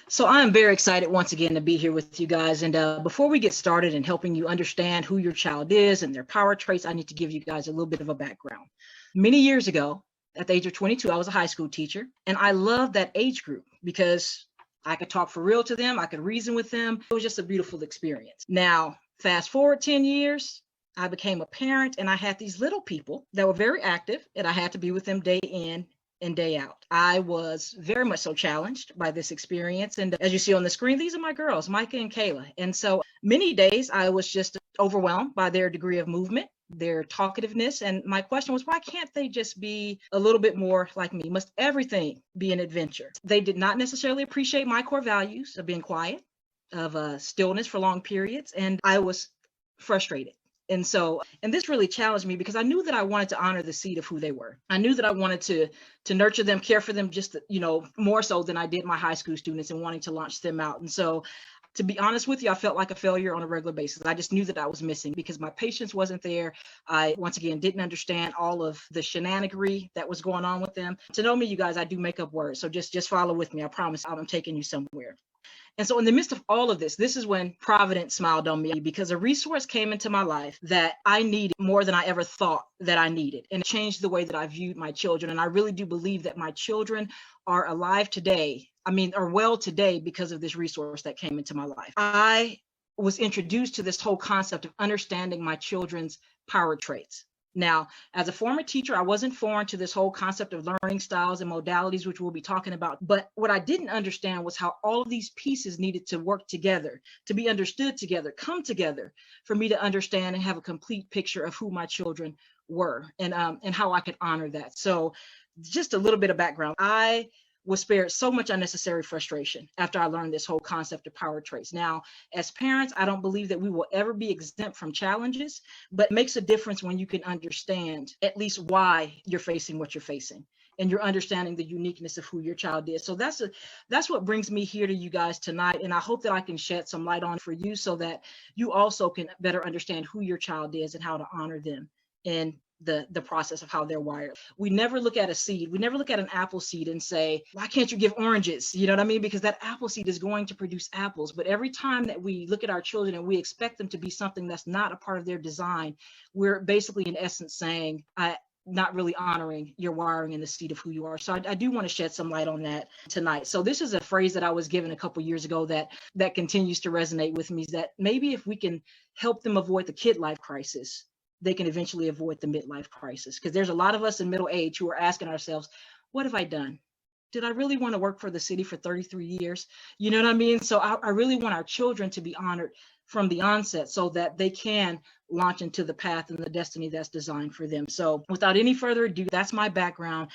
So I'm very excited once again to be here with you guys. And before we get started in helping you understand who your child is and their power traits, I need to give you guys a little bit of a background. Many years ago, at the age of 22, I was a high school teacher, and I loved that age group because I could talk for real to them. I could reason with them. It was just a beautiful experience. Now, fast forward 10 years, I became a parent and I had these little people that were very active, and I had to be with them day in and day out. I was very much so challenged by this experience. And as you see on the screen, these are my girls, Micah and Kayla. And so many days I was just overwhelmed by their degree of movement, their talkativeness. And my question was, why can't they just be a little bit more like me? Must everything be an adventure? They did not necessarily appreciate my core values of being quiet, of stillness for long periods. And I was frustrated. And this really challenged me because I knew that I wanted to honor the seed of who they were. I knew that I wanted to nurture them, care for them, just, more so than I did my high school students and wanting to launch them out. And so, to be honest with you, I felt like a failure on a regular basis. I just knew that I was missing because my patience wasn't there. I, once again, didn't understand all of the shenanigery that was going on with them. To know me, you guys, I do make up words. So just follow with me. I promise I'm taking you somewhere. And so in the midst of all of this is when Providence smiled on me because a resource came into my life that I needed more than I ever thought that I needed. And it changed the way that I viewed my children. And I really do believe that my children are alive today. Are well today because of this resource that came into my life. I was introduced to this whole concept of understanding my children's power traits. Now, as a former teacher, I wasn't foreign to this whole concept of learning styles and modalities, which we'll be talking about. But what I didn't understand was how all of these pieces needed to work together, to be understood together, come together for me to understand and have a complete picture of who my children were and how I could honor that. So just a little bit of background. I was spared so much unnecessary frustration after I learned this whole concept of power traits. Now, as parents, I don't believe that we will ever be exempt from challenges, but it makes a difference when you can understand at least why you're facing what you're facing and you're understanding the uniqueness of who your child is. So that's what brings me here to you guys tonight. And I hope that I can shed some light on for you so that you also can better understand who your child is and how to honor them and the process of how they're wired. We never look at a seed. We never look at an apple seed and say, why can't you give oranges? You know what I mean? Because that apple seed is going to produce apples. But every time that we look at our children and we expect them to be something that's not a part of their design, we're basically in essence saying, not really honoring your wiring and the seed of who you are. So I do want to shed some light on that tonight. So this is a phrase that I was given a couple years ago that continues to resonate with me, is that maybe if we can help them avoid the kid life crisis, they can eventually avoid the midlife crisis. Because there's a lot of us in middle age who are asking ourselves, what have I done? Did I really want to work for the city for 33 years? You know what I mean? So I really want our children to be honored from the onset so that they can launch into the path and the destiny that's designed for them. So without any further ado, that's my background.